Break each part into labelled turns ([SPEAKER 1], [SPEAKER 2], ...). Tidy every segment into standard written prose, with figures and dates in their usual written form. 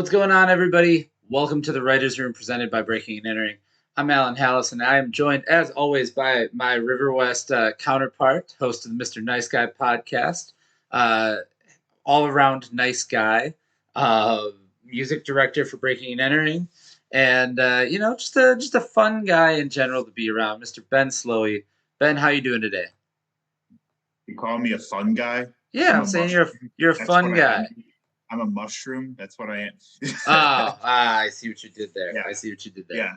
[SPEAKER 1] What's going on, everybody? Welcome to the Writers Room presented by Breaking and Entering. I'm Allen Halas, and I am joined, as always, by my River West counterpart, host of the Mr. Nice Guy podcast, uh, all-around nice guy, uh, music director for Breaking and Entering, and just a fun guy in general to be around, Mr. Ben Slowey. Ben, how you doing today?
[SPEAKER 2] You call me a fun guy?
[SPEAKER 1] Yeah, I'm saying you're a
[SPEAKER 2] That's
[SPEAKER 1] fun
[SPEAKER 2] what I
[SPEAKER 1] guy.
[SPEAKER 2] am. I'm a mushroom. That's what I am.
[SPEAKER 1] I see what you did there.
[SPEAKER 2] Yeah.
[SPEAKER 1] I see what you did there.
[SPEAKER 2] Yeah.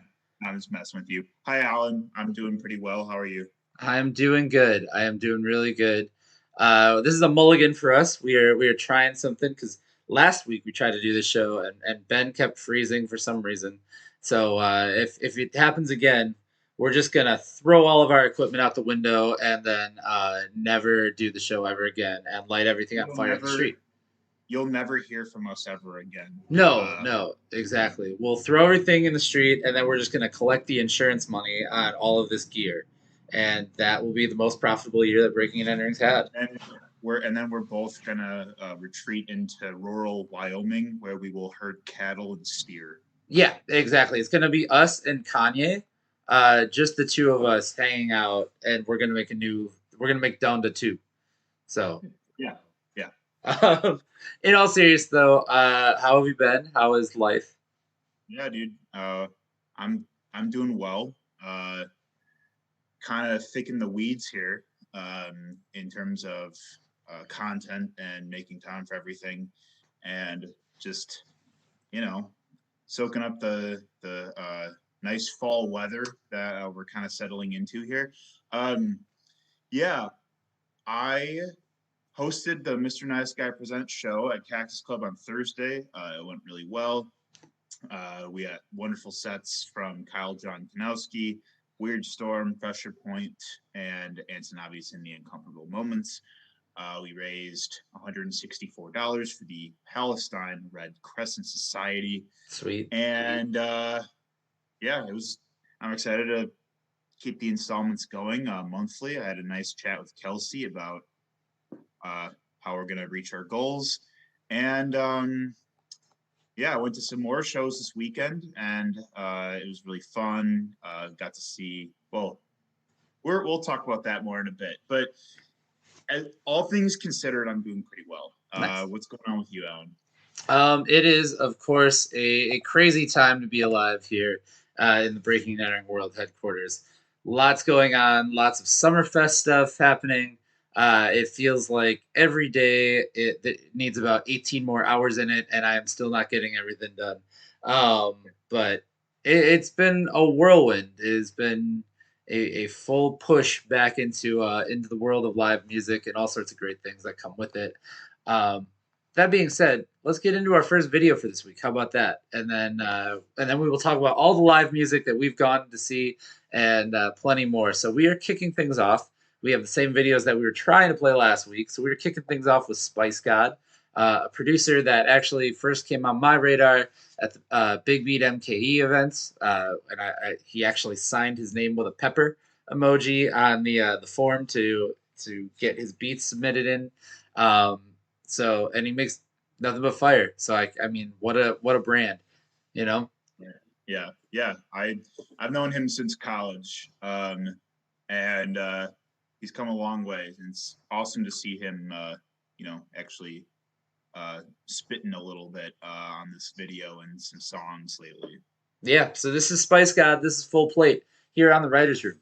[SPEAKER 2] I'm just messing with you. Hi, Alan. I'm doing pretty well. How are you?
[SPEAKER 1] I am doing good. I am doing really good. This is a mulligan for us. We are trying something because last week we tried to do this show and Ben kept freezing for some reason. So if it happens again, we're just gonna throw all of our equipment out the window and then never do the show ever again and light everything on fire in the street.
[SPEAKER 2] You'll never hear from us ever again.
[SPEAKER 1] No, exactly. We'll throw everything in the street and then we're just gonna collect the insurance money on all of this gear, and that will be the most profitable year that Breaking and Entering's had.
[SPEAKER 2] And we're both gonna retreat into rural Wyoming where we will herd cattle and steer.
[SPEAKER 1] Yeah, exactly. It's gonna be us and Kanye, just the two of us hanging out, and we're gonna make Donda 2. So
[SPEAKER 2] yeah.
[SPEAKER 1] In all seriousness, though, how have you been? How is life?
[SPEAKER 2] Yeah, dude. I'm doing well. Kind of thick in the weeds here in terms of content and making time for everything, and just soaking up the nice fall weather that we're kind of settling into here. Yeah, I hosted the Mr. Nice Guy Presents show at Cactus Club on Thursday. It went really well. We had wonderful sets from Kyle John Kanowski, Weird Storm, Pressure Point, and Antonavi's in the Uncomfortable Moments. We raised $164 for the Palestine Red Crescent Society.
[SPEAKER 1] Sweet.
[SPEAKER 2] And yeah, I'm excited to keep the installments going monthly. I had a nice chat with Kelsey about how we're going to reach our goals. And yeah, I went to some more shows this weekend, and it was really fun. Got to see, well, we'll talk about that more in a bit. But all things considered, I'm doing pretty well.
[SPEAKER 1] Nice.
[SPEAKER 2] What's going on with you, Alan?
[SPEAKER 1] It is, of course, a crazy time to be alive here in the Breaking and Entering World headquarters. Lots going on, lots of Summerfest stuff happening. It feels like every day it needs about 18 more hours in it, and I am still not getting everything done. But it's been a whirlwind. It has been a full push back into the world of live music and all sorts of great things that come with it. That being said, let's get into our first video for this week. How about that? And then we will talk about all the live music that we've gone to see and plenty more. So we are kicking things off. We have the same videos that we were trying to play last week. So we were kicking things off with Spice God, a producer that actually first came on my radar at the Big Beat MKE events, and he actually signed his name with a pepper emoji on the form to get his beats submitted in. And he makes nothing but fire. So I mean, what a brand, you know?
[SPEAKER 2] Yeah. I've known him since college, and he's come a long way. And it's awesome to see him, actually spitting a little bit on this video and some songs lately.
[SPEAKER 1] Yeah. So this is Spice God. This is Full Plate here on the Writers Room.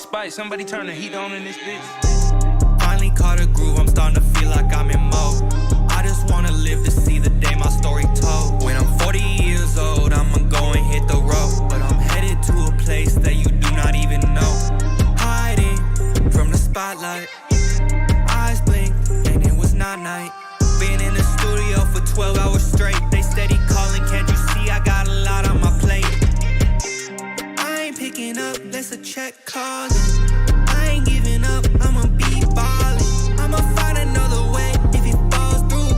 [SPEAKER 3] Spike, somebody turn the heat on in this bitch. Finally caught a groove, I'm starting to feel like I'm in mode. I just wanna live to see the day my story told. When I'm 40 years old, I'ma go and hit the road. But I'm headed to a place that you do not even know. Hiding from the spotlight, eyes blink, and it was not night. Been in the studio for 12 hours straight. They steady calling, can't you see I got a lot on my plate? I ain't picking up, let's a check calling. I ain't giving up, I'ma be ballin'. I'ma find another way if it falls through.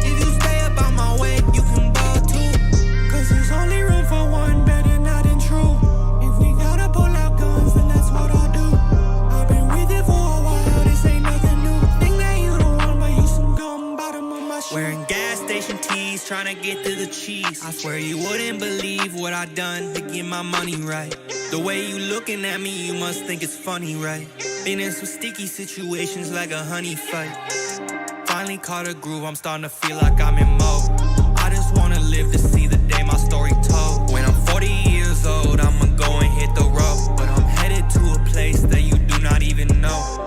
[SPEAKER 3] If you stay up on my way, you can ball too. Cause there's only room for one, better not intrude. If we gotta pull out guns, then that's what I'll do. I've been with it for a while, this ain't nothing new. Think that you don't want, but you some gum bottom of my shoe. Wearing gas station tees, trying to get to the cheese. I swear you wouldn't believe what I done to get my money right. The way you looking at me, you must think it's funny, right? Been in some sticky situations like a honey fight. Finally caught a groove, I'm starting to feel like I'm in mode. I just wanna live to see the day my story told. When I'm 40 years old, I'ma go and hit the road. But I'm headed to a place that you do not even know.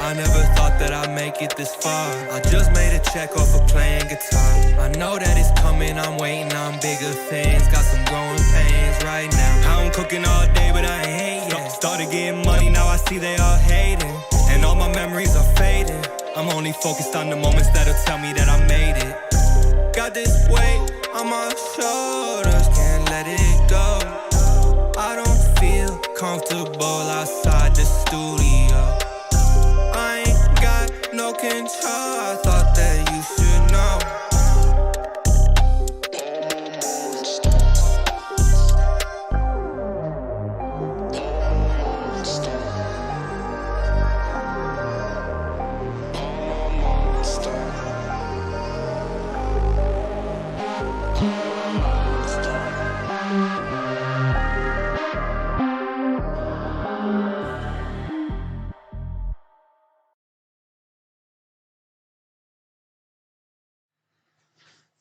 [SPEAKER 3] I never thought that I'd make it this far. I just made a check off of playing guitar. I know that it's coming, I'm waiting on bigger things. Got some growing pains right now. I'm cooking all day, but I ain't hate yet. Started getting money, now I see they all hating. And all my memories are fading. I'm only focused on the moments that'll tell me that I made it. Got this weight on my shoulders, can't let it go. I don't feel comfortable outside the studio. I ain't got no control, I thought that you should know.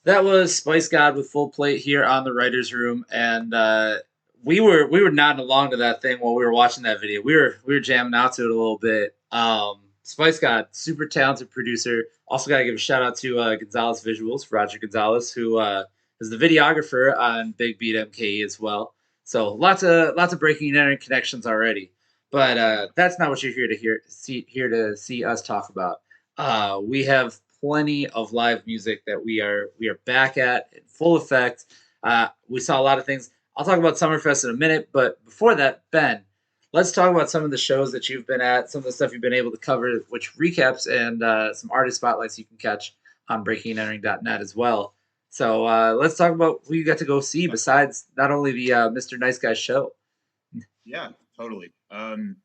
[SPEAKER 1] That was Spice God with Full Plate here on the Writers Room, and we were nodding along to that thing while we were watching that video. We were jamming out to it a little bit. Spice God, super talented producer. Also got to give a shout out to Gonzalez Visuals, Roger Gonzalez, who is the videographer on Big Beat MKE as well. So lots of breaking and entering connections already. But that's not what you're here to see us talk about. We have plenty of live music that we are back at in full effect. We saw a lot of things. I'll talk about Summerfest in a minute, but before that, Ben, let's talk about some of the shows that you've been at, some of the stuff you've been able to cover, which recaps and some artist spotlights you can catch on breakingandentering.net as well. So let's talk about who you got to go see besides not only the Mr. Nice Guy show.
[SPEAKER 2] Yeah, totally.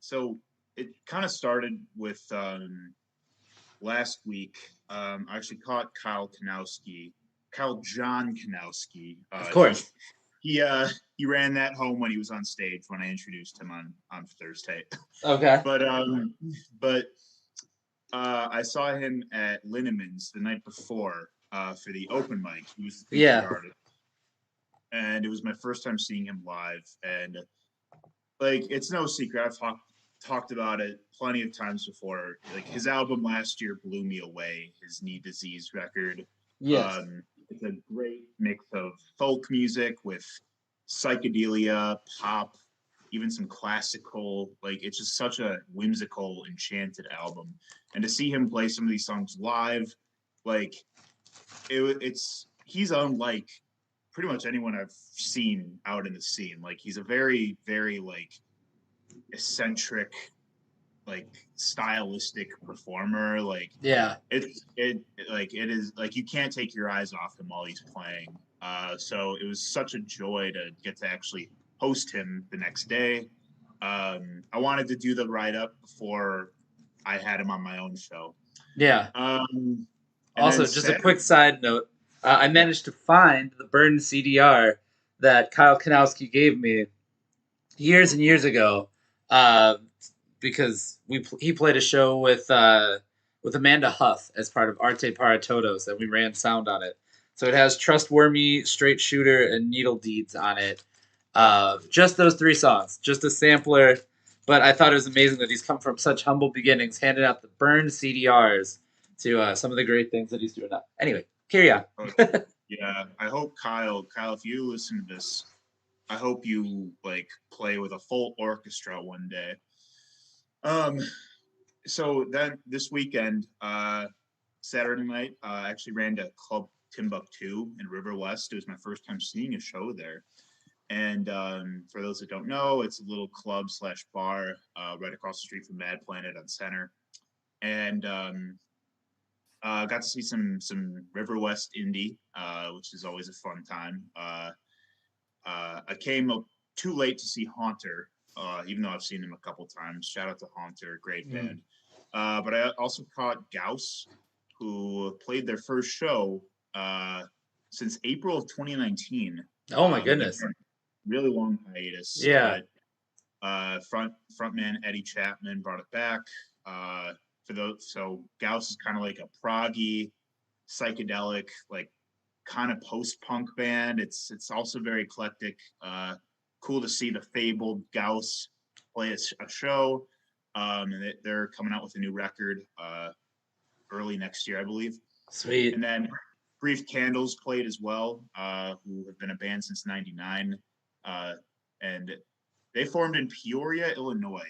[SPEAKER 2] So it kind of started with last week. I actually caught Kyle John Kanowski.
[SPEAKER 1] Of course.
[SPEAKER 2] He ran that home when he was on stage when I introduced him on Thursday.
[SPEAKER 1] Okay.
[SPEAKER 2] But I saw him at Linneman's the night before for the open mic. He was the featured artist. And it was my first time seeing him live. And like, it's no secret, I've talked about it plenty of times before. Like, his album last year blew me away, his Knee Disease record.
[SPEAKER 1] Yes.
[SPEAKER 2] It's a great mix of folk music with psychedelia, pop, even some classical. Like, it's just such a whimsical, enchanted album. And to see him play some of these songs live, like, he's unlike pretty much anyone I've seen out in the scene. Like, he's a very, very, like, eccentric, like, stylistic performer. Like,
[SPEAKER 1] yeah,
[SPEAKER 2] it is like you can't take your eyes off him while he's playing. So it was such a joy to get to actually host him the next day. I wanted to do the write-up before I had him on my own show.
[SPEAKER 1] Yeah. Also, just a quick side note. I managed to find the burned CDR that Kyle Kanowski gave me years and years ago, uh, because he played a show with Amanda Huff as part of Arte para Todos, and we ran sound on it. So it has Trustworthy, Straight Shooter, and Needle Deeds on it. Just those three songs, just a sampler. But I thought it was amazing that he's come from such humble beginnings, handing out the burned CDRs to some of the great things that he's doing now. Anyway, carry on.
[SPEAKER 2] Yeah, I hope Kyle, if you listen to this, I hope you like play with a full orchestra one day. So then this weekend, Saturday night, I actually ran to Club Timbuktu in River West. It was my first time seeing a show there. And for those that don't know, it's a little club / bar right across the street from Mad Planet on Center. And got to see some River West indie, which is always a fun time. I came up too late to see Haunter, even though I've seen him a couple times. Shout out to Haunter, great band. But I also caught Gauss, who played their first show since April of 2019.
[SPEAKER 1] Oh my goodness!
[SPEAKER 2] Really long hiatus.
[SPEAKER 1] Yeah.
[SPEAKER 2] But frontman Eddie Chapman brought it back. So Gauss is kind of like a proggy, psychedelic, like kind of post-punk band. It's also very eclectic. Cool to see the fabled Gauss play a show. And they're coming out with a new record early next year, I believe.
[SPEAKER 1] Sweet.
[SPEAKER 2] And then Brief Candles played as well, who have been a band since '99. And they formed in Peoria, Illinois.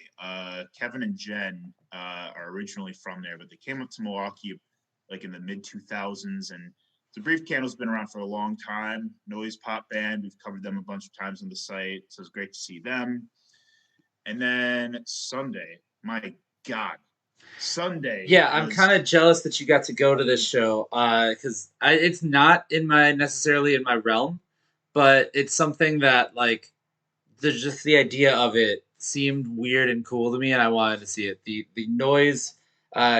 [SPEAKER 2] Kevin and Jen are originally from there, but they came up to Milwaukee like in the mid-2000s. And the Brief Candles been around for a long time. Noise pop band. We've covered them a bunch of times on the site, so it's great to see them. And then Sunday, my God, Sunday.
[SPEAKER 1] Yeah, I'm kind of jealous that you got to go to this show because it's not necessarily in my realm, but it's something that like just the idea of it seemed weird and cool to me, and I wanted to see it. The Noise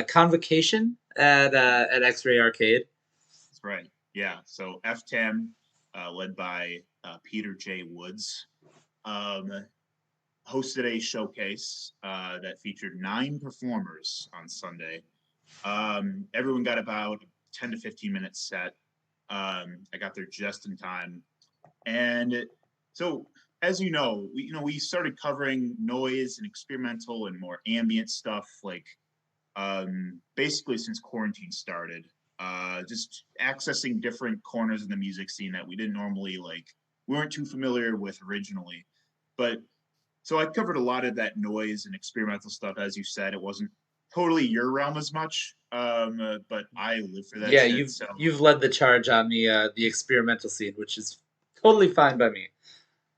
[SPEAKER 1] Convocation at X-Ray Arcade.
[SPEAKER 2] That's right. Yeah. So FTAM, led by Peter J. Woods, hosted a showcase that featured 9 performers on Sunday. Everyone got about a 10 to 15 minute set. I got there just in time. And so, as you know, we started covering noise and experimental and more ambient stuff, like basically since quarantine started. Just accessing different corners of the music scene that we didn't normally we weren't too familiar with originally. But so I covered a lot of that noise and experimental stuff. As you said, it wasn't totally your realm as much, but I live for that.
[SPEAKER 1] Yeah,
[SPEAKER 2] shit,
[SPEAKER 1] you've led the charge on the experimental scene, which is totally fine by me.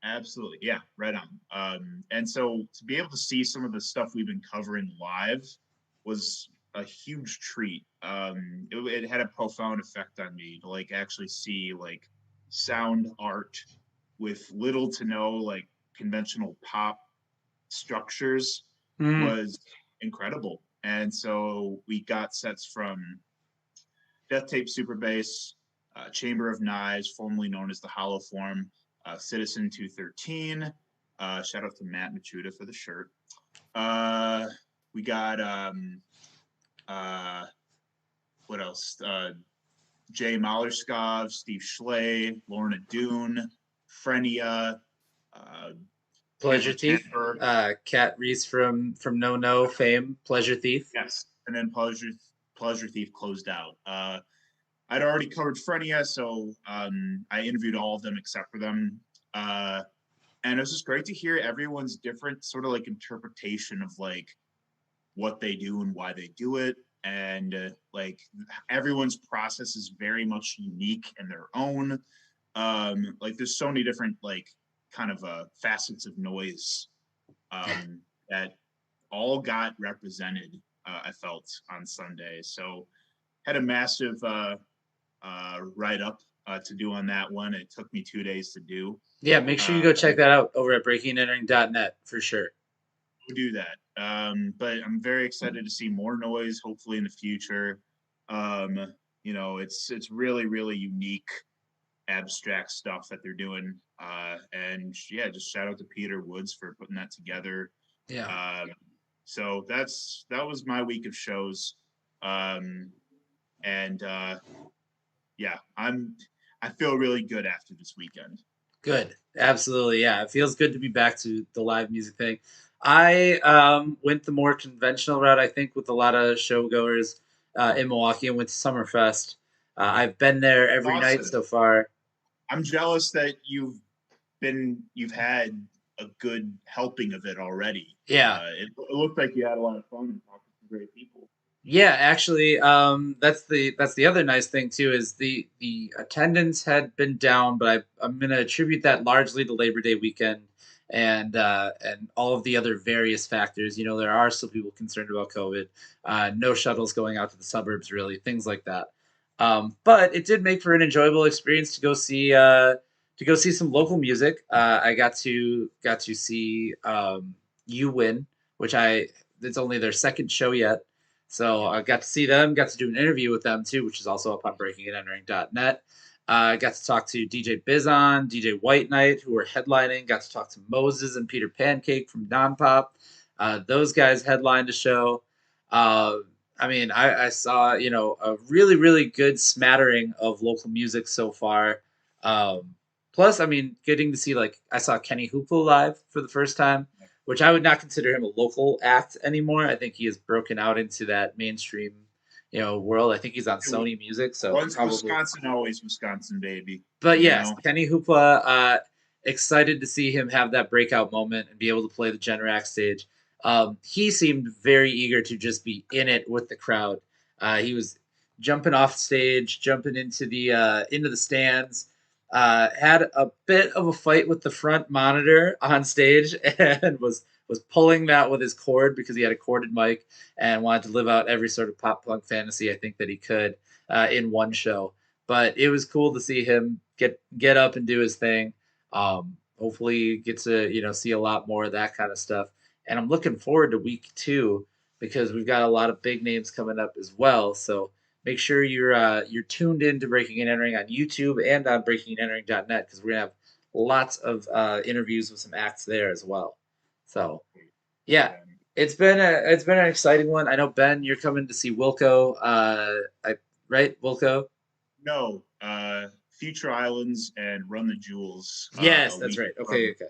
[SPEAKER 2] Absolutely, yeah, right on. And so to be able to see some of the stuff we've been covering live was a huge treat. It had a profound effect on me to actually see sound art with little to no conventional pop structures was incredible. And so we got sets from Death Tape Super Bass, Chamber of Knives, formerly known as the Hollow Form, Citizen 213. Shout out to Matt Machuda for the shirt. We got what else? Jay Mallerskov, Steve Schley, Lorna Doone, Frenia,
[SPEAKER 1] Pleasure Thief, Kat Reese from No No fame, Pleasure Thief.
[SPEAKER 2] Yes, and then Pleasure Thief closed out. I'd already covered Frenia, so I interviewed all of them except for them. And it was just great to hear everyone's different sort of interpretation of what they do and why they do it. And everyone's process is very much unique and their own. There's so many different kind of facets of noise that all got represented, I felt, on Sunday. So had a massive write-up to do on that one. It took me 2 days to do.
[SPEAKER 1] Yeah, make sure you go check that out over at breakingandentering.net for sure.
[SPEAKER 2] We'll do that. But I'm very excited to see more noise, hopefully in the future. it's really, really unique, abstract stuff that they're doing. And yeah, just shout out to Peter Woods for putting that together.
[SPEAKER 1] Yeah.
[SPEAKER 2] So that was my week of shows. And yeah, I feel really good after this weekend.
[SPEAKER 1] Good. Absolutely. Yeah. It feels good to be back to the live music thing. I went the more conventional route, I think, with a lot of showgoers in Milwaukee and went to Summerfest. I've been there every night
[SPEAKER 2] Awesome.
[SPEAKER 1] so far.
[SPEAKER 2] I'm jealous that you've had a good helping of it already.
[SPEAKER 1] Yeah.
[SPEAKER 2] It looked like you had a lot of fun and talked to some great people.
[SPEAKER 1] Yeah, actually, that's the other nice thing too is the attendance had been down, but I'm gonna attribute that largely to Labor Day weekend and all of the other various factors. You know, there are still people concerned about COVID, no shuttles going out to the suburbs, really, things like that. But it did make for an enjoyable experience to go see some local music. I got to see You Win, which I it's only their second show yet. So I got to see them, got to do an interview with them too, which is also up on breakingandentering.net. I got to talk to DJ Bizon, DJ White Knight, who were headlining. Got to talk to Moses and Peter Pancake from Non Pop. Those guys headlined a show. Uh, I mean, I saw a really really good smattering of local music so far. Plus, I mean, getting to see like I saw Kenny Hoopla live for the first time, which I would not consider him a local act anymore. I think he has broken out into that mainstream, world. I think he's on Sony Music, so
[SPEAKER 2] Once
[SPEAKER 1] probably.
[SPEAKER 2] Wisconsin, always Wisconsin, baby.
[SPEAKER 1] But yes, Kenny Hoopla, excited to see him have that breakout moment and be able to play the Generac stage. He seemed very eager to just be in it with the crowd. He was jumping off stage, jumping into the stands. Had a bit of a fight with the front monitor on stage and was pulling that with his cord because he had a corded mic and wanted to live out every sort of pop punk fantasy I think that he could in one show. But it was cool to see him get up and do his thing. Hopefully, get to see a lot more of that kind of stuff. And I'm looking forward to week 2 because we've got a lot of big names coming up as well. So make sure you're tuned in to Breaking and Entering on YouTube and on breakingandentering.net because we're gonna have lots of interviews with some acts there as well. So yeah, it's been an exciting one. I know Ben, you're coming to see Wilco. Right, Wilco.
[SPEAKER 2] No, Future Islands and Run the Jewels.
[SPEAKER 1] Yes, that's right. Okay, okay.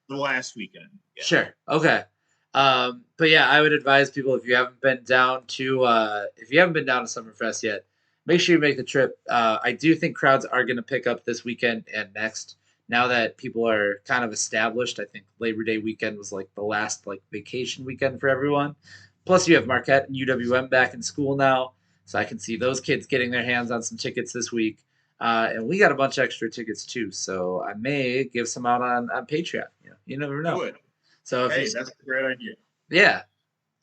[SPEAKER 2] The last weekend. Yeah.
[SPEAKER 1] Sure. Okay. But yeah, I would advise people if you haven't been down to Summerfest yet, make sure you make the trip. I do think crowds are going to pick up this weekend and next. Now that people are kind of established, I think Labor Day weekend was like the last like vacation weekend for everyone. Plus, you have Marquette and UWM back in school now, so I can see those kids getting their hands on some tickets this week. And we got a bunch of extra tickets too, so I may give some out on Patreon. You never know.
[SPEAKER 2] Do it.
[SPEAKER 1] So
[SPEAKER 2] hey, that's a great idea.
[SPEAKER 1] Yeah,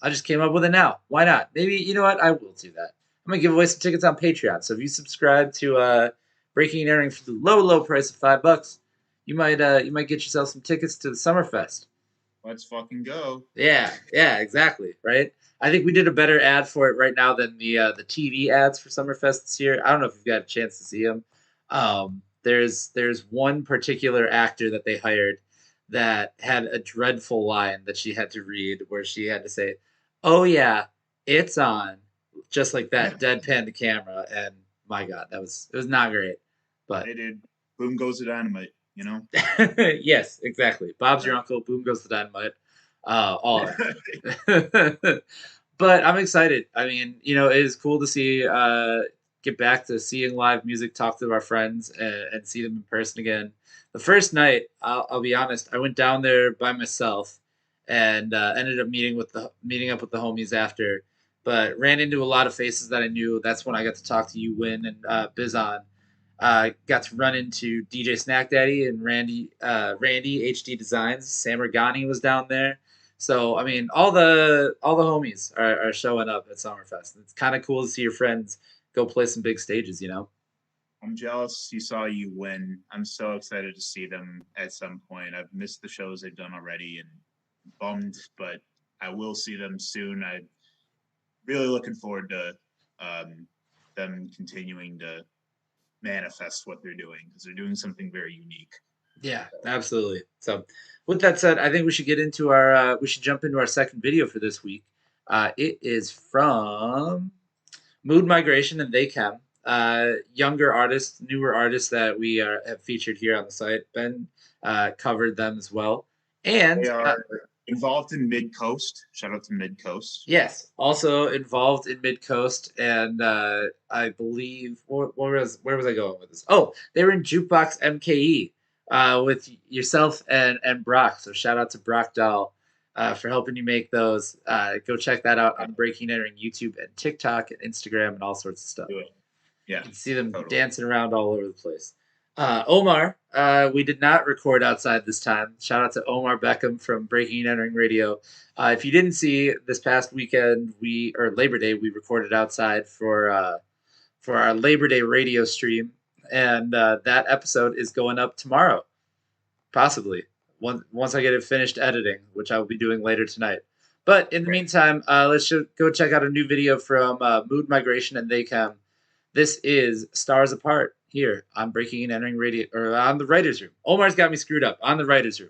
[SPEAKER 1] I just came up with it now. Why not? Maybe you know what? I will do that. I'm gonna give away some tickets on Patreon. So if you subscribe to Breaking and Entering for the low price of $5, you might get yourself some tickets to the Summerfest.
[SPEAKER 2] Let's fucking go.
[SPEAKER 1] Yeah, exactly. Right. I think we did a better ad for it right now than the TV ads for Summerfest this year. I don't know if you've got a chance to see them. There's one particular actor that they hired that had a dreadful line that she had to read where she had to say, "Oh yeah, it's on," just like that, deadpan to camera, and my God, it was not great. But
[SPEAKER 2] hey, dude, boom goes the dynamite,
[SPEAKER 1] yes, exactly. Bob's your uncle. Boom goes the dynamite. All that. But I'm excited. I mean, it is cool to see get back to seeing live music, talk to our friends, and see them in person again. The first night, I'll be honest, I went down there by myself and ended up meeting up with the homies after, but ran into a lot of faces that I knew. That's when I got to talk to you, Win, and Bizon. Got to run into DJ Snack Daddy and Randy HD Designs. Sam Organi was down there. So I mean, all the homies are showing up at Summerfest. It's kind of cool to see your friends go play some big stages.
[SPEAKER 2] I'm jealous you saw You Win. I'm so excited to see them at some point. I've missed the shows they've done already and bummed, but I will see them soon. I'm really looking forward to them continuing to manifest what they're doing, because they're doing something very unique.
[SPEAKER 1] Yeah, absolutely. So, with that said, I think we should we should jump into our second video for this week. It is from Mood Migration and They Can, younger artists, newer artists that we have featured here on the site. Ben covered them as well. And
[SPEAKER 2] They are involved in Mid Coast. Shout out to Mid Coast.
[SPEAKER 1] yes, also involved in Mid Coast, and I believe where was I going with this? Oh, they were in Jukebox MKE with yourself and Brock. So shout out to Brock Dahl for helping you make those. Go check that out on Breaking Entering YouTube and TikTok and Instagram and all sorts of stuff.
[SPEAKER 2] Do it. Yeah,
[SPEAKER 1] you can see them
[SPEAKER 2] totally
[SPEAKER 1] dancing around all over the place. Omar, we did not record outside this time. Shout out to Omar Beckham from Breaking and Entering Radio. If you didn't see this past weekend, Labor Day, we recorded outside for our Labor Day radio stream, and that episode is going up tomorrow, possibly once I get it finished editing, which I will be doing later tonight. But in the meantime, let's go check out a new video from Mood Migration and They Can. This is Stars Apart here on Breaking and Entering Radio, or on the Writers Room. Omar's got me screwed up. On the Writers Room.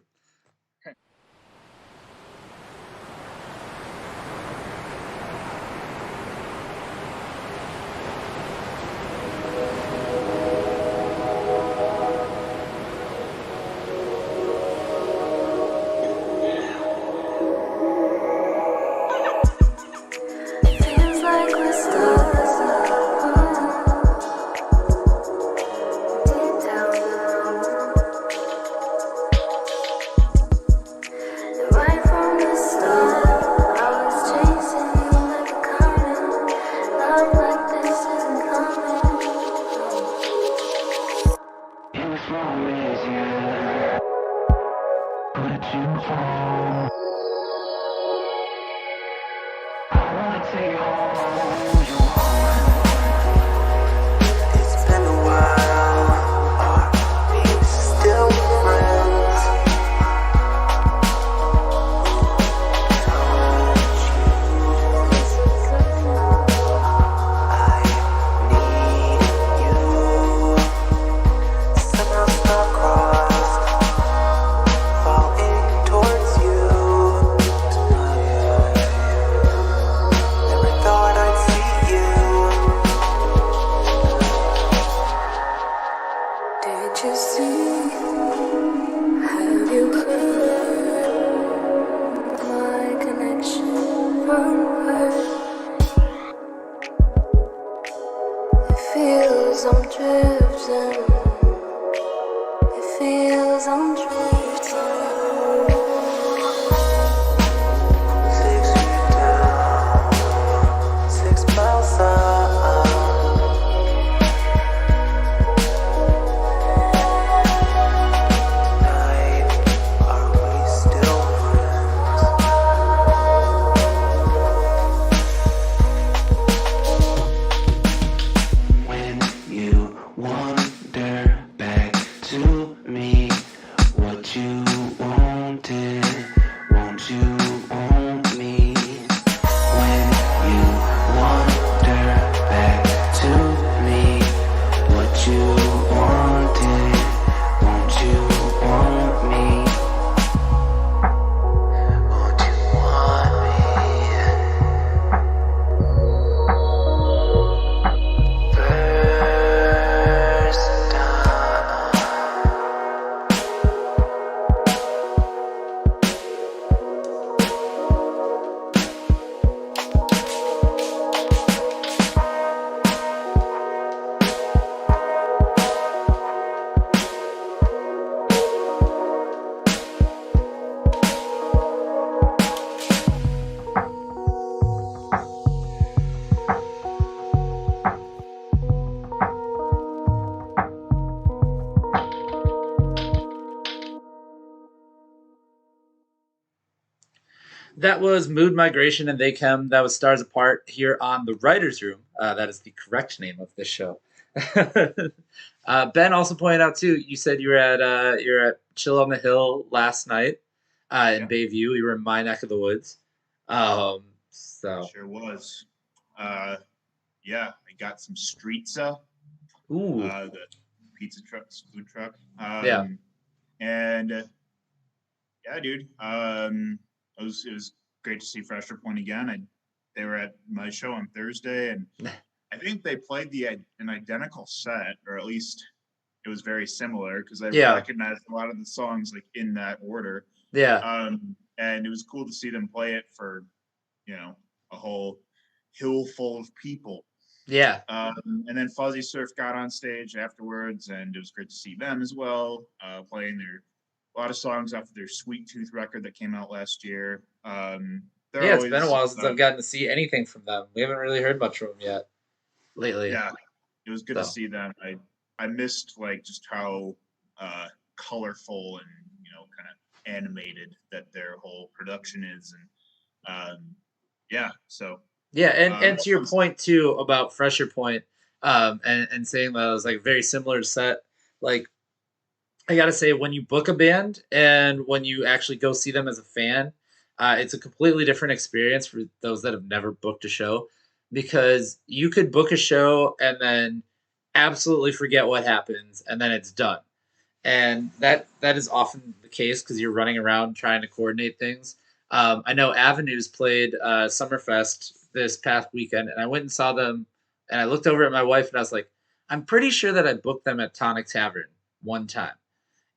[SPEAKER 1] That was Mood Migration and They Can. That was Stars Apart here on the Writers Room. That is the correct name of this show. Ben also pointed out too. You said you're at Chill on the Hill last night in Bayview. You were in my neck of the woods. So
[SPEAKER 2] sure was. yeah, I got some Streetza,
[SPEAKER 1] Ooh,
[SPEAKER 2] the pizza truck, food truck.
[SPEAKER 1] yeah,
[SPEAKER 2] And yeah, dude, it was great to see Fresher Point again. They were at my show on Thursday, and I think they played an identical set, or at least it was very similar because I
[SPEAKER 1] yeah,
[SPEAKER 2] recognized a lot of the songs like in that order.
[SPEAKER 1] yeah,
[SPEAKER 2] And it was cool to see them play it for a whole hill full of people.
[SPEAKER 1] yeah.
[SPEAKER 2] And then Fuzzy Surf got on stage afterwards, and it was great to see them as well, playing a lot of songs off of their Sweet Tooth record that came out last year. They're
[SPEAKER 1] Yeah, it's been a
[SPEAKER 2] always,
[SPEAKER 1] while since I've gotten to see anything from them. We haven't really heard much from them yet lately.
[SPEAKER 2] yeah, it was good to
[SPEAKER 1] So
[SPEAKER 2] see them. I missed like just how colorful and kind of animated that their whole production is, and yeah, so
[SPEAKER 1] yeah, and
[SPEAKER 2] that
[SPEAKER 1] to your
[SPEAKER 2] was
[SPEAKER 1] point too about Fresher Point, and saying that it was like very similar to set. Like I gotta say, when you book a band and when you actually go see them as a fan, it's a completely different experience for those that have never booked a show, because you could book a show and then absolutely forget what happens and then it's done. And that is often the case because you're running around trying to coordinate things. I know Avenues played Summerfest this past weekend, and I went and saw them. And I looked over at my wife, and I was like, "I'm pretty sure that I booked them at Tonic Tavern one time."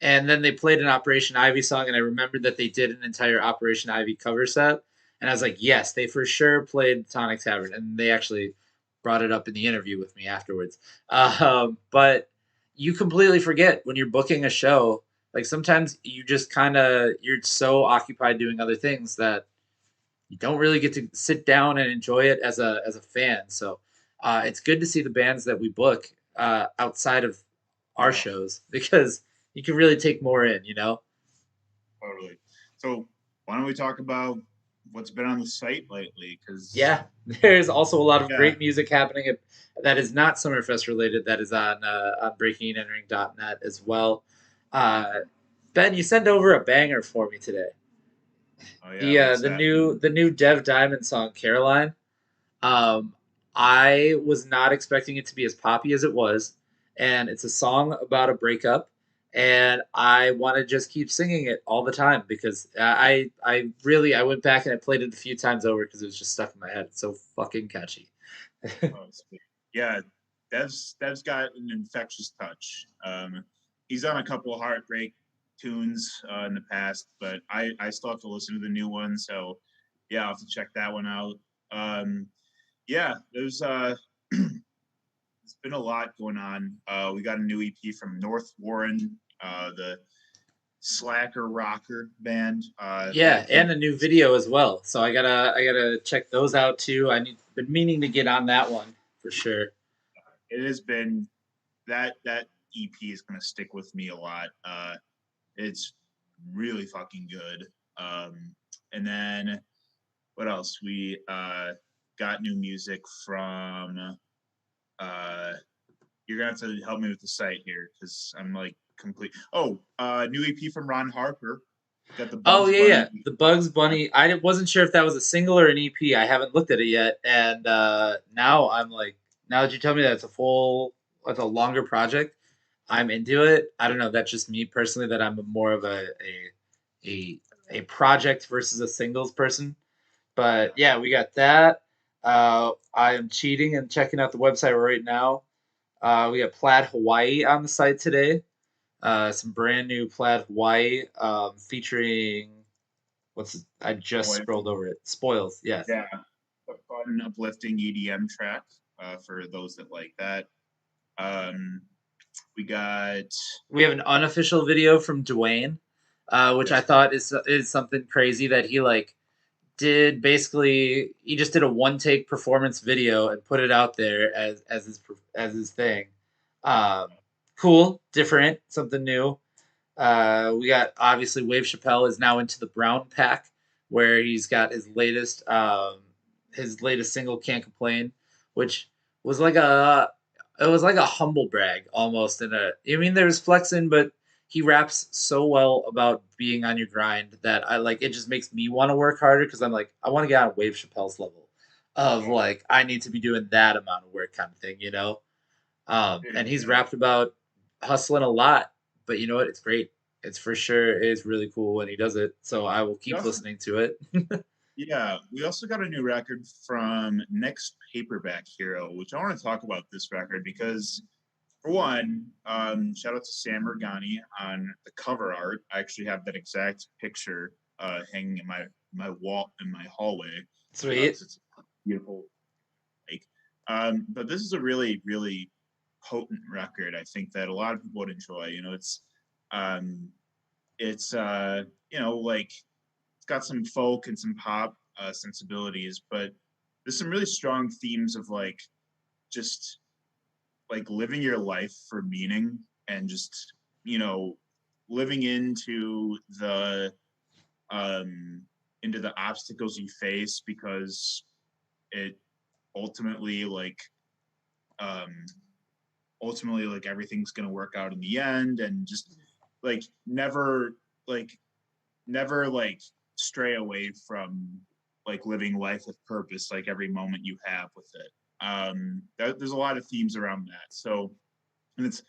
[SPEAKER 1] And then they played an Operation Ivy song, and I remembered that they did an entire Operation Ivy cover set. And I was like, "Yes, they for sure played Tonic Tavern," and they actually brought it up in the interview with me afterwards. But you completely forget when you're booking a show. Like sometimes you just kind of you're so occupied doing other things that you don't really get to sit down and enjoy it as a fan. So it's good to see the bands that we book outside of our
[SPEAKER 2] yeah,
[SPEAKER 1] shows because you can really take more in. You know?
[SPEAKER 2] totally. So why don't we talk about what's been on the site lately? Because
[SPEAKER 1] Yeah, there's also a lot of
[SPEAKER 2] yeah,
[SPEAKER 1] great music happening that is not Summerfest related. That is on breakingandentering.net as well. Uh, Ben, you sent over a banger for me today.
[SPEAKER 2] oh yeah,
[SPEAKER 1] The uh,
[SPEAKER 2] what's
[SPEAKER 1] the
[SPEAKER 2] that?
[SPEAKER 1] new the new Dev Diamond song Caroline. Um, I was not expecting it to be as poppy as it was, and it's a song about a breakup, and I want to just keep singing it all the time because I went back and I played it a few times over because it was just stuck in my head. It's so fucking catchy.
[SPEAKER 2] Oh, sweet. Yeah, Dev's got an infectious touch. He's done a couple of heartbreak tunes in the past, but I still have to listen to the new one. So yeah, I'll have to check that one out. Yeah, there's been a lot going on. We got a new EP from North Warren, the Slacker Rocker band.
[SPEAKER 1] Yeah, and a new video as well. So I gotta check those out too. Been meaning to get on that one for sure.
[SPEAKER 2] It has been that EP is going to stick with me a lot. It's really fucking good. And then what else? We got new music from. Uh, you're gonna have to help me with the site here because I'm like complete. Oh, new EP from Ron Harper. Got the
[SPEAKER 1] Oh
[SPEAKER 2] Bugs
[SPEAKER 1] yeah,
[SPEAKER 2] Bunny.
[SPEAKER 1] yeah. The Bugs Bunny. I wasn't sure if that was a single or an EP. I haven't looked at it yet, and now I'm like, now that you tell me that it's a longer project, I'm into it. I don't know. That's just me personally. That I'm more of a a project versus a singles person. But
[SPEAKER 2] Yeah,
[SPEAKER 1] yeah, we got that. I am cheating and checking out the website right now. We got Plaid Hawaii on the site today. Some brand new Plaid Hawaii featuring I just
[SPEAKER 2] boy,
[SPEAKER 1] scrolled over it. Spoils, yes.
[SPEAKER 2] yeah, a fun, uplifting EDM track for those that like that. Um, we got
[SPEAKER 1] We have an unofficial video from Dwayne, which I
[SPEAKER 2] yes,
[SPEAKER 1] thought is something crazy that he like did basically he just did a one take performance video and put it out there as his thing. Um, cool, different, something new. We got obviously Wave Chappelle is now into the Brown Pack, where he's got his latest single "Can't Complain," which was like a it was like a humble brag almost. I mean, there's flexing, but he raps so well about being on your grind that I like it. Just makes me want to work harder because I'm like I want to get on Wave Chappelle's level. of like I need to be doing that amount of work kind of thing, and he's rapped about hustling a lot, but you know what? It's great. It's for sure is really cool when he does it. So I will
[SPEAKER 2] We
[SPEAKER 1] keep
[SPEAKER 2] also,
[SPEAKER 1] listening to it.
[SPEAKER 2] yeah, we also got a new record from Next Paperback Hero, which I want to talk about this record because, for one, shout out to Sam Morgani on the cover art. I actually have that exact picture hanging in my wall in my hallway
[SPEAKER 1] Sweet.
[SPEAKER 2] because it's beautiful. Like, but this is a really, really potent record. I think that a lot of people would enjoy. Um, it's like it's got some folk and some pop sensibilities, but there's some really strong themes of like just like living your life for meaning and just you know living um into the obstacles you face because it ultimately like um ultimately like everything's going to work out in the end and just like like never like stray away from like living life with purpose like every moment you have with it. There's a lot of themes around that, so and it's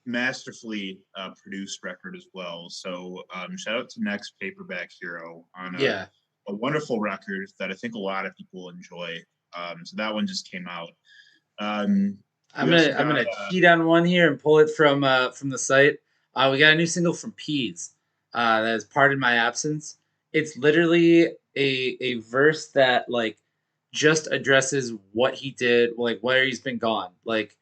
[SPEAKER 2] masterfully produced record as well. So shout out to Next Paperback Hero on
[SPEAKER 1] Yeah.
[SPEAKER 2] a wonderful record that I think a lot of people enjoy. So that one just came out. um,
[SPEAKER 1] I'm
[SPEAKER 2] we
[SPEAKER 1] gonna
[SPEAKER 2] also
[SPEAKER 1] I'm
[SPEAKER 2] got
[SPEAKER 1] gonna cheat on one here and pull it from the site. We got a new single from Peas. That is "Pardon My Absence." It's literally a verse that like just addresses what he did, like where he's been gone. Like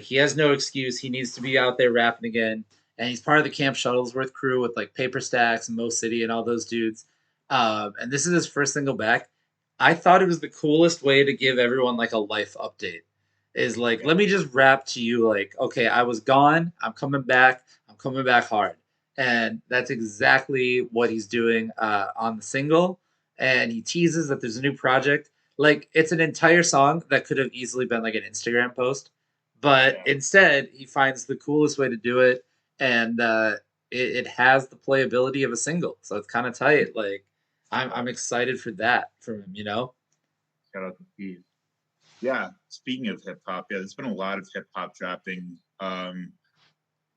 [SPEAKER 1] he has no excuse. He needs to be out there rapping again, and he's part of the Camp Shuttlesworth crew with like Paper Stacks and Mo City and all those dudes. And this is his first single back. I thought it was the coolest way to give everyone like a life update is like
[SPEAKER 2] yeah,
[SPEAKER 1] let me just rap to you like okay I was gone, I'm coming back hard, and that's exactly what he's doing on the single. And he teases that there's a new project. Like it's an entire song that could have easily been like an Instagram post, but
[SPEAKER 2] yeah,
[SPEAKER 1] instead he finds the coolest way to do it. And it has the playability of a single, so it's kind of tight. Like I'm excited for that from him.
[SPEAKER 2] shout out to Steve. Yeah, speaking of hip hop, yeah, there's been a lot of hip hop dropping.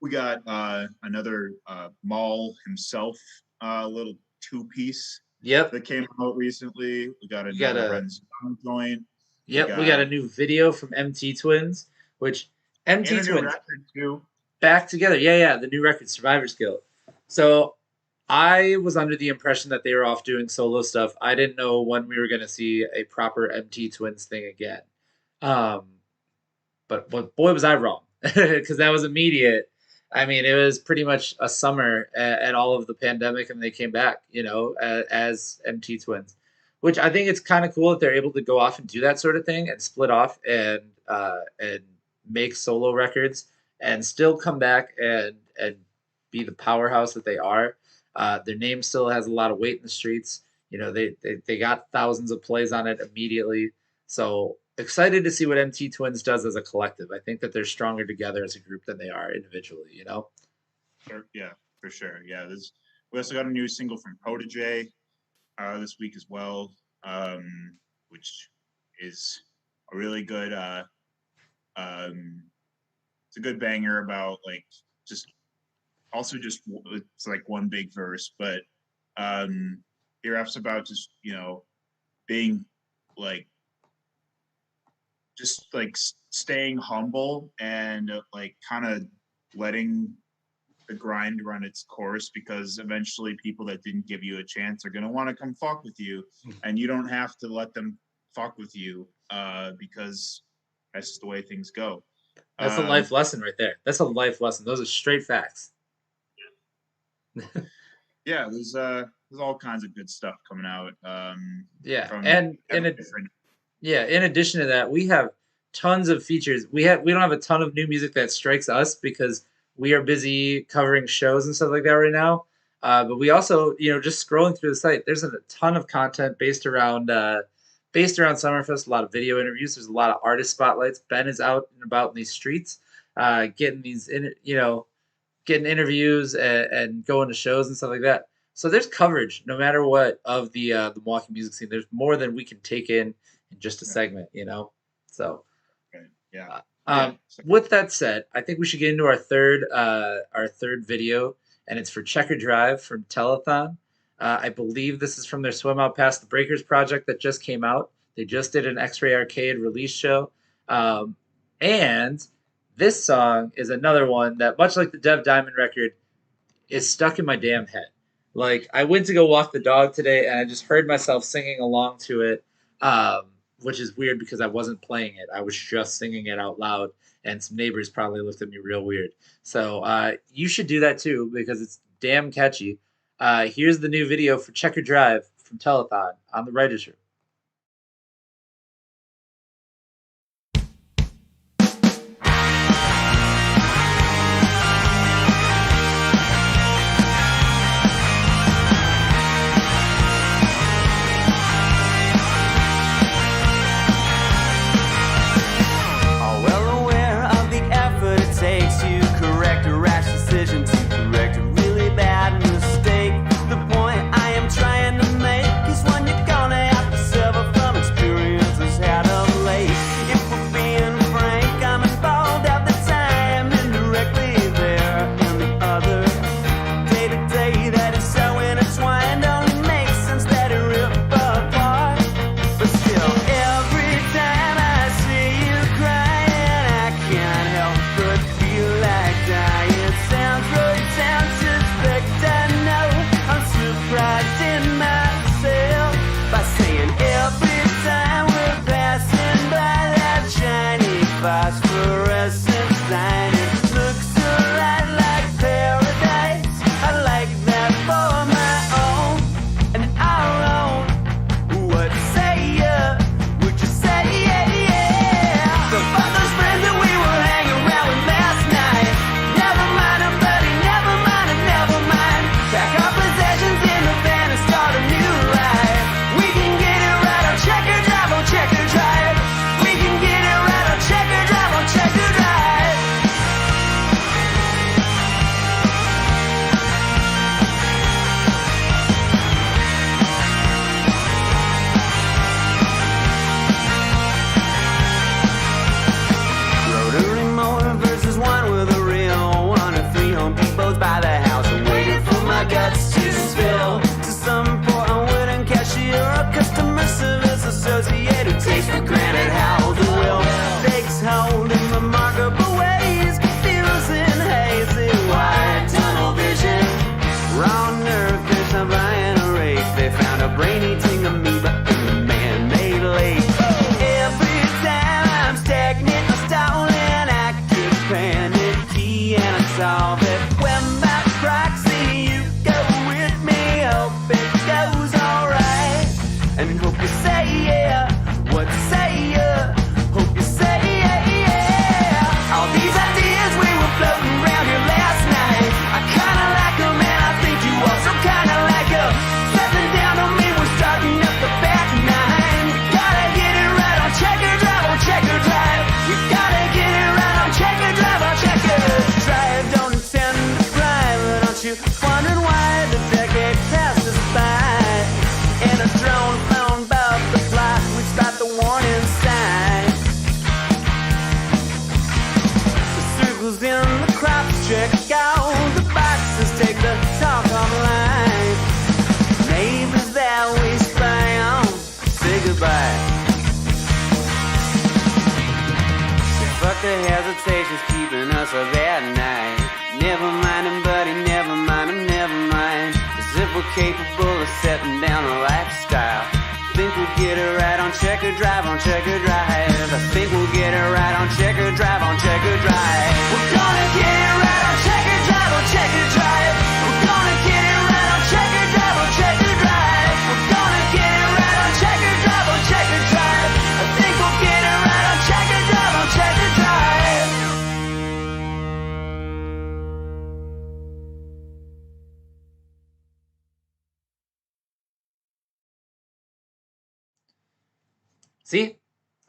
[SPEAKER 2] We got another Maul himself, little two piece
[SPEAKER 1] Yep.
[SPEAKER 2] that came out recently. We got
[SPEAKER 1] We got
[SPEAKER 2] another
[SPEAKER 1] a
[SPEAKER 2] Ren's joint. We
[SPEAKER 1] Yep, we got
[SPEAKER 2] got
[SPEAKER 1] a new video from MT Twins, which
[SPEAKER 2] and
[SPEAKER 1] MT
[SPEAKER 2] a new
[SPEAKER 1] Twins
[SPEAKER 2] record too.
[SPEAKER 1] back together. Yeah, yeah, the new record, Survivor's Guild. So I was under the impression that they were off doing solo stuff. I didn't know when we were going to see a proper MT Twins thing again. Um, but boy, was I wrong because that was immediate. I mean, it was pretty much a summer at all of the pandemic, and they came back, as MT Twins, which I think it's kind of cool that they're able to go off and do that sort of thing and split off and make solo records and still come back and be the powerhouse that they are. Their name still has a lot of weight in the streets. They got thousands of plays on it immediately. So excited to see what MT Twins does as a collective. I think that they're stronger together as a group than they are individually.
[SPEAKER 2] Sure, yeah, for sure. Yeah, we also got a new single from Protege this week as well, which is a really good. It's a good banger about like just also just it's like one big verse, but he raps about just being like just like staying humble and like kind of letting the grind run its course because eventually people that didn't give you a chance are going to want to come fuck with you and you don't have to let them fuck with you because that's just the way things go.
[SPEAKER 1] That's a
[SPEAKER 2] um
[SPEAKER 1] life lesson right there. That's a life lesson. Those are straight facts.
[SPEAKER 2] yeah, there's all kinds of good stuff coming out
[SPEAKER 1] Yeah,
[SPEAKER 2] from
[SPEAKER 1] and
[SPEAKER 2] different.
[SPEAKER 1] in addition to that, we have tons of features. We don't have a ton of new music that strikes us because we are busy covering shows and stuff like that right now. But we also, just scrolling through the site, there's a ton of content based around Summerfest. A lot of video interviews. There's a lot of artist spotlights. Ben is out and about in these streets, getting these getting interviews and going to shows and stuff like that. So there's coverage, no matter what, of the Milwaukee music scene. There's more than we can take in just a
[SPEAKER 2] Yeah.
[SPEAKER 1] segment, you know. So,
[SPEAKER 2] Right. Yeah.
[SPEAKER 1] uh,
[SPEAKER 2] Yeah. So,
[SPEAKER 1] with that said, I think we should get into our third video, and it's for Checker Drive from Telethon. I believe this is from their Swim Out Past the Breakers project that just came out. They just did an X-Ray Arcade release show, and this song is another one that, much like the Dev Diamond record, is stuck in my damn head. Like, I went to go walk the dog today, and I just heard myself singing along to it, which is weird because I wasn't playing it. I was just singing it out loud, and some neighbors probably looked at me real weird. So you should do that too because it's damn catchy. Here's the new video for Checker Drive from Telethon on the Writers' Room.
[SPEAKER 4] The hesitation's keeping us up at night. Never mind him, buddy, never mind him, never mind. As if we're capable of setting down a lifestyle. Think we'll get it right on Checker Drive, on Checker Drive. I think we'll get it right on Checker Drive, on Checker Drive. We're gonna get it right on Checker Drive, on Checker Drive. We're gonna get it right on Checker Drive, on Checker Drive. We're gonna get it right on Checker Drive, on Checker Drive. I think we'll get it right on Checker Drive, on Checker Drive.
[SPEAKER 1] See?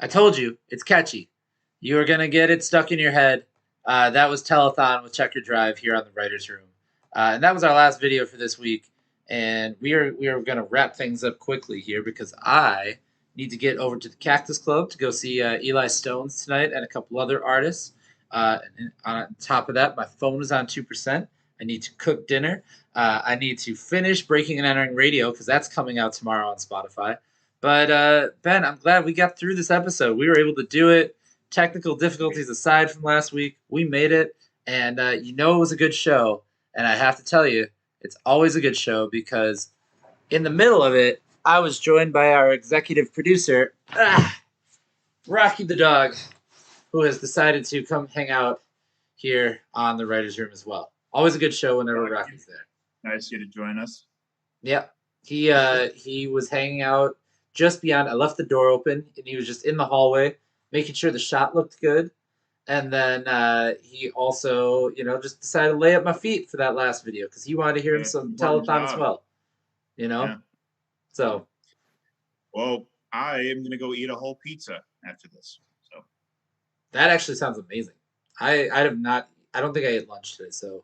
[SPEAKER 1] I told you. It's catchy. You are going to get it stuck in your head. That was Telethon with Checker Drive here on the Writers' Room. And that was our last video for this week. and we are going to wrap things up quickly here because I need to get over to the Cactus Club to go see Eli Stones tonight and a couple other artists. And on top of that, my phone is on 2%. I need to cook dinner. I need to finish Breaking and Entering Radio because that's coming out tomorrow on Spotify. But Ben, I'm glad we got through this episode. We were able to do it. Technical difficulties aside from last week, we made it. And it was a good show. And I have to tell you, it's always a good show because in the middle of it, I was joined by our executive producer, Rocky the dog, who has decided to come hang out here on the writer's room as well. Always a good show whenever Rocky's there.
[SPEAKER 2] Nice of you to join us.
[SPEAKER 1] Yeah. He was hanging out just beyond. I left the door open, and he was just in the hallway, making sure the shot looked good. And then he also, just decided to lay up my feet for that last video because he wanted to hear some telethon as well. Yeah. So.
[SPEAKER 2] Well, I am going to go eat a whole pizza after this. So.
[SPEAKER 1] That actually sounds amazing. I don't think I ate lunch today, so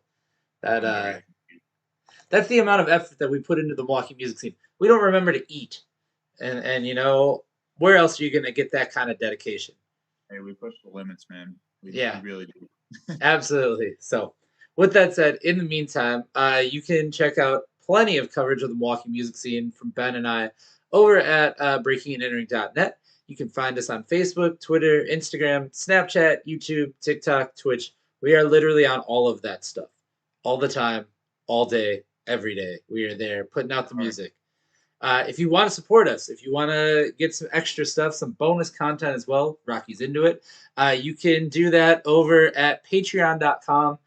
[SPEAKER 1] that that's the amount of effort that we put into the Milwaukee music scene. We don't remember to eat, and where else are you going to get that kind of dedication?
[SPEAKER 2] Hey, we push the limits, man. We really do.
[SPEAKER 1] Absolutely. So, with that said, in the meantime, you can check out plenty of coverage of the Milwaukee music scene from Ben and I over at breakingandentering.net. You can find us on Facebook, Twitter, Instagram, Snapchat, YouTube, TikTok, Twitch. We are literally on all of that stuff all the time, all day, every day. We are there putting out the music. If you want to support us, if you want to get some extra stuff, some bonus content as well, Rocky's into it, you can do that over at patreon.com.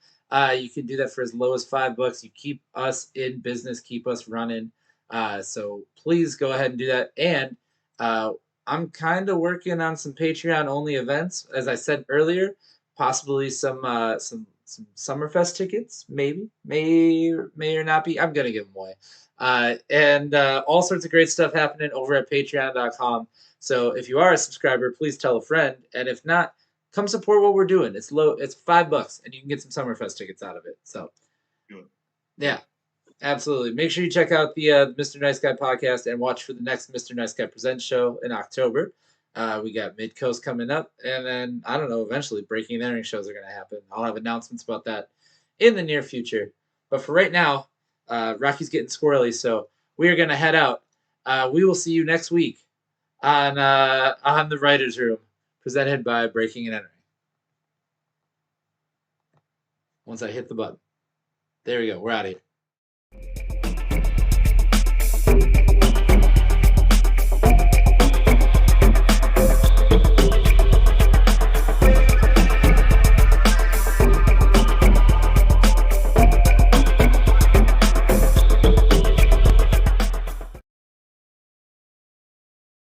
[SPEAKER 1] You can do that for as low as $5. You keep us in business, keep us running. So please go ahead and do that. And I'm kind of working on some Patreon-only events, as I said earlier, possibly some Summerfest tickets, maybe, may or not be. I'm going to give them away. And all sorts of great stuff happening over at patreon.com. So if you are a subscriber, please tell a friend. And if not, come support what we're doing. It's $5 and you can get some Summerfest tickets out of it. So, yeah, absolutely. Make sure you check out the Mr. Nice Guy podcast and watch for the next Mr. Nice Guy Presents show in October. We got Mid Coast coming up. And then, I don't know, eventually Breaking and Entering shows are going to happen. I'll have announcements about that in the near future. But for right now, Rocky's getting squirrely, so we are going to head out. We will see you next week on the Writers' Room, presented by Breaking and Entering. Once I hit the button. There we go. We're out of here.